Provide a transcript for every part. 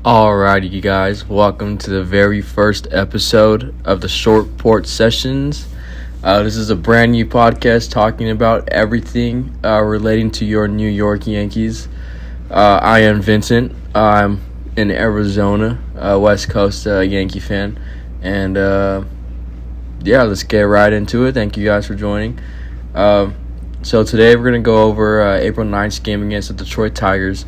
Alrighty, you guys, welcome to the very first episode of the Short Porch Sessions. This is a brand new podcast talking about everything relating to your New York Yankees. I am Vincent. I'm in Arizona, West Coast Yankee fan. And let's get right into it. Thank you guys for joining. So today we're going to go over April 9th game against the Detroit Tigers.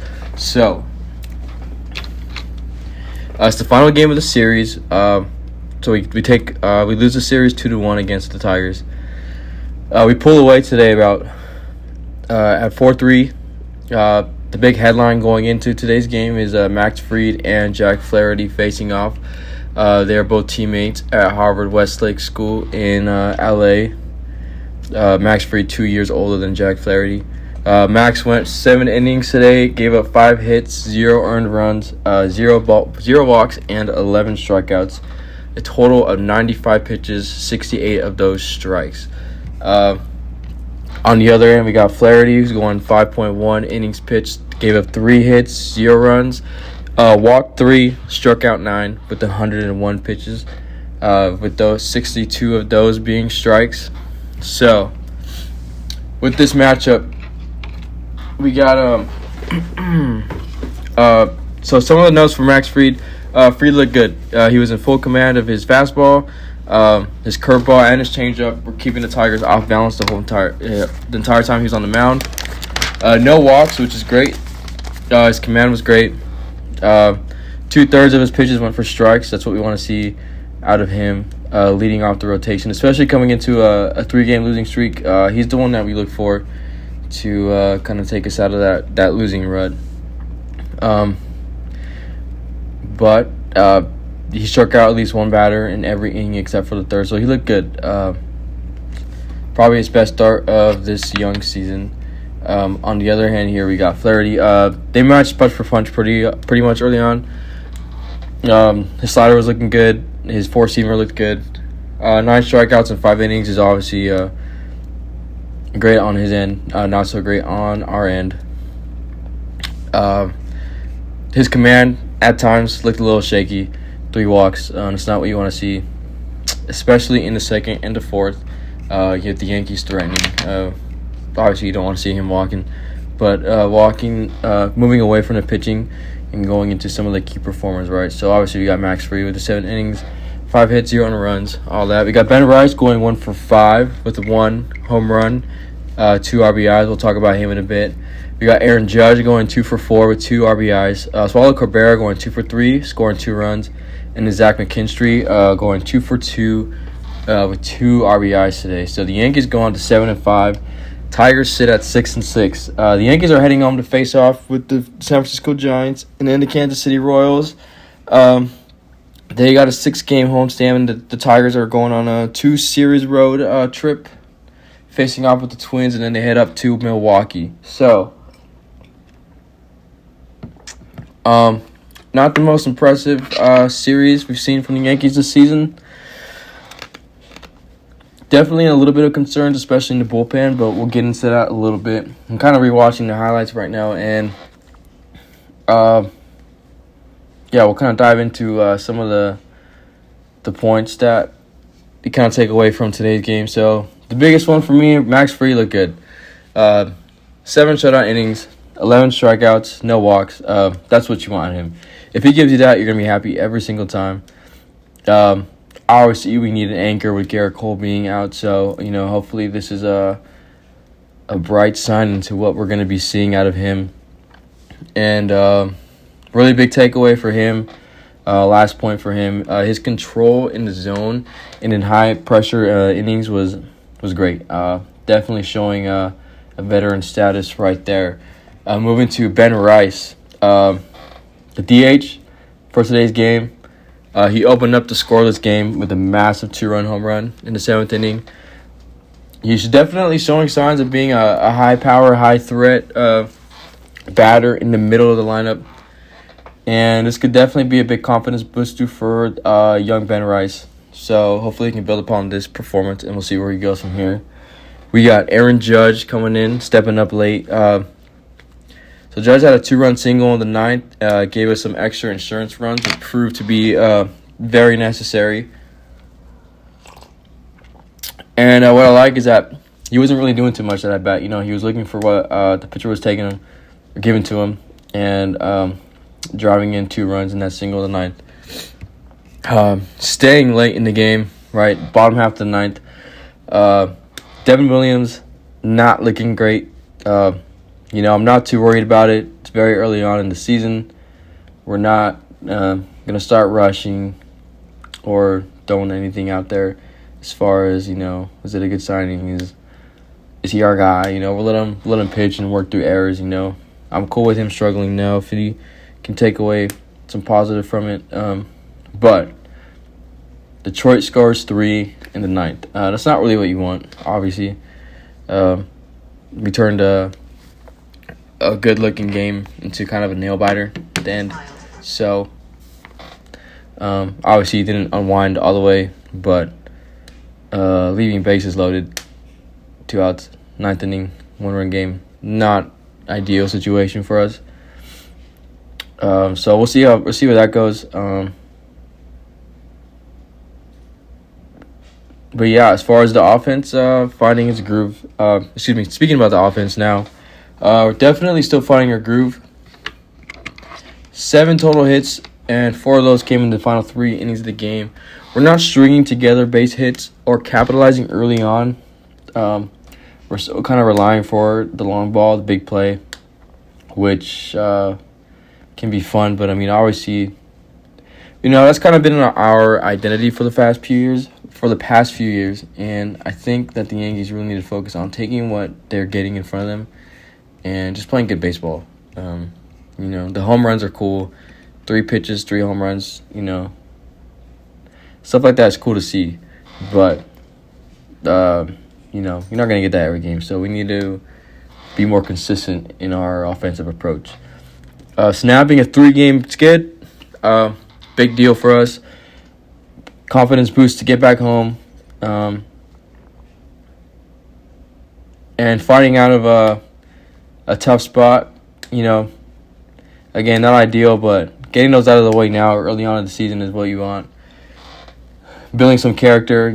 It's the final game of the series. So we lose the series 2-1 against the Tigers. We pull away today about at 4-3. The big headline going into today's game is Max Fried and Jack Flaherty facing off. They are both teammates at Harvard Westlake School in LA. Max Fried 2 years older than Jack Flaherty. Max went 7 innings today, gave up 5 hits, 0 earned runs, 0 walks, and 11 strikeouts. A total of 95 pitches, 68 of those strikes. On the other end, we got Flaherty, who's going 5.1 innings pitched, gave up 3 hits, 0 runs, walked 3, struck out 9 with 101 pitches, with those 62 of those being strikes. So, with this matchup, we got so some of the notes for Max Fried. Fried looked good. He was in full command of his fastball, his curveball, and his changeup were keeping the Tigers off balance the entire time he was on the mound. No walks, which is great. His command was great. 2/3 of his pitches went for strikes. That's what we want to see out of him, leading off the rotation, especially coming into a 3-game losing streak. He's the one that we look for to kind of take us out of that losing rut. But he struck out at least one batter in every inning except for the third, so he looked good. Probably his best start of this young season. On the other hand, here we got Flaherty. They matched punch for punch pretty much early on. His slider was looking good. His four-seamer looked good. 9 strikeouts in 5 innings is obviously great on his end, not so great on our end. His command at times looked a little shaky. 3 walks, it's not what you want to see, especially in the second and the fourth. You have the Yankees threatening. Obviously, you don't want to see him walking, but moving away from the pitching and going into some of the key performers, right? So obviously, we got Max Fried with the 7 innings, 5 hits, 0 earned runs, all that. We got Ben Rice going 1 for 5 with 1 home run, 2 RBIs. We'll talk about him in a bit. We got Aaron Judge going 2 for 4 with 2 RBIs. Swallow Cabrera going 2 for 3, scoring 2 runs. And then Zach McKinstry going 2 for 2 with 2 RBIs today. So the Yankees go on to 7-5. Tigers sit at 6-6. The Yankees are heading home to face off with the San Francisco Giants and then the Kansas City Royals. They got a 6-game homestand, and the Tigers are going on a 2-series road trip, facing off with the Twins, and then they head up to Milwaukee. So, not the most impressive series we've seen from the Yankees this season. Definitely a little bit of concerns, especially in the bullpen, but we'll get into that a little bit. I'm kind of rewatching the highlights right now, and we'll kind of dive into some of the points that you kind of take away from today's game. So the biggest one for me, Max Fried looked good. 7 shutout innings, 11 strikeouts, no walks. That's what you want in him. If he gives you that, you're going to be happy every single time. Obviously, we need an anchor with Garrett Cole being out. So, hopefully this is a bright sign into what we're going to be seeing out of him. And really big takeaway for him. Last point for him. His control in the zone and in high-pressure innings was great. Definitely showing a veteran status right there. Moving to Ben Rice. The DH for today's game. He opened up the scoreless game with a massive 2-run home run in the 7th inning. He's definitely showing signs of being a high-power, high-threat batter in the middle of the lineup. And this could definitely be a big confidence booster for young Ben Rice. So hopefully he can build upon this performance, and we'll see where he goes from here. We got Aaron Judge coming in, stepping up late. So So Judge had a 2-run single in the ninth, gave us some extra insurance runs, which proved to be very necessary. And what I like is that he wasn't really doing too much at that bat. He was looking for what the pitcher was taking him, or giving to him, and driving in 2 runs in that single in the ninth. Staying late in the game, right, bottom half of the ninth. Devin Williams not looking great. I'm not too worried about it. It's very early on in the season. We're not going to start rushing or throwing anything out there as far as, is it a good signing? Is he our guy? We'll let him pitch and work through errors, I'm cool with him struggling now if he can take away some positive from it. But Detroit scores 3 in the ninth. That's not really what you want, obviously. We turned a good-looking game into kind of a nail-biter at the end. So, obviously, he didn't unwind all the way, but leaving bases loaded, 2 outs, 9th inning, 1-run game, not ideal situation for us. So we'll see where that goes. But yeah, as far as the offense, finding its groove. Speaking about the offense now, we're definitely still finding our groove. 7 total hits, and 4 of those came in the final 3 innings of the game. We're not stringing together base hits or capitalizing early on. We're still kind of relying for the long ball, the big play, which can be fun. But, I always see, that's kind of been our identity for the past few years. And I think that the Yankees really need to focus on taking what they're getting in front of them and just playing good baseball. The home runs are cool. 3 pitches, 3 home runs, Stuff like that is cool to see. But, you're not going to get that every game. So we need to be more consistent in our offensive approach. Snapping a 3-game skid, big deal for us. Confidence boost to get back home. And fighting out of a tough spot, again, not ideal, but getting those out of the way now early on in the season is what you want. Building some character,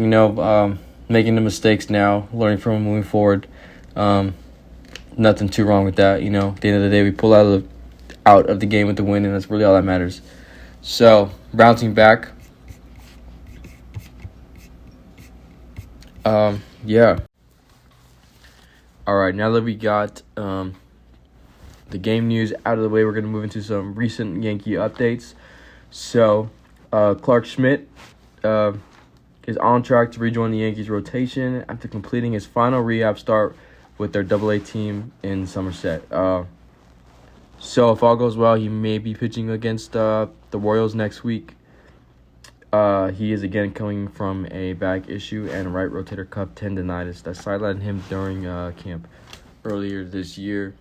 making the mistakes now, learning from them moving forward. Nothing too wrong with that. At the end of the day, we pull out of the game with the win, and that's really all that matters. So, bouncing back. Yeah. All right, now that we got the game news out of the way, we're going to move into some recent Yankee updates. So, Clark Schmidt is on track to rejoin the Yankees rotation after completing his final rehab start with their AA team in Somerset. So if all goes well, he may be pitching against the Royals next week. He is again coming from a back issue and right rotator cuff tendonitis that sidelined him during camp earlier this year.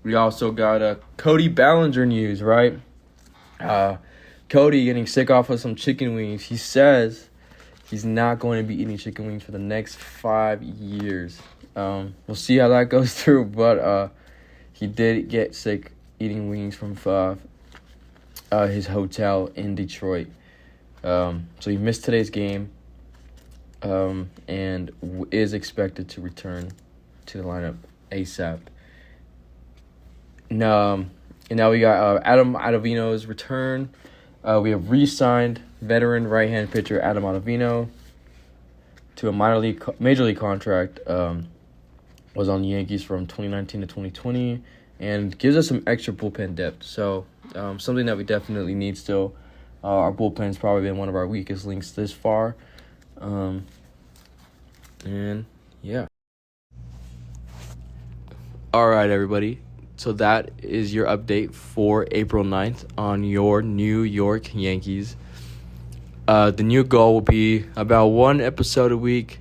We also got Cody Bellinger news, right? Cody getting sick off of some chicken wings. He says he's not going to be eating chicken wings for the next 5 years. We'll see how that goes through, but he did get sick eating wings from his hotel in Detroit. So he missed today's game and is expected to return to the lineup ASAP. And now we got Adam Ottavino's return. We have re-signed veteran right-hand pitcher Adam Ottavino to a major league contract. Was on the Yankees from 2019 to 2020 and gives us some extra bullpen depth. So something that we definitely need still. Our bullpen's probably been one of our weakest links this far. And yeah. All right, everybody. So that is your update for April 9th on your New York Yankees. The new goal will be about 1 episode a week.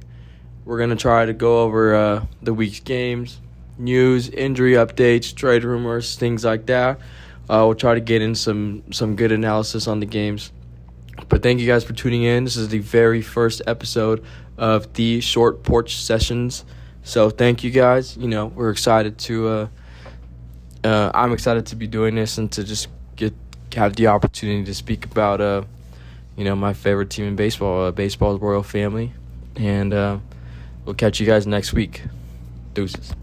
We're going to try to go over the week's games, news, injury updates, trade rumors, things like that. We'll try to get in some good analysis on the games. But thank you guys for tuning in. This is the very first episode of the short porch sessions. So thank you guys. We're excited to I'm excited to be doing this and to just have the opportunity to speak about my favorite team in baseball, baseball's royal family. And we'll catch you guys next week. Deuces.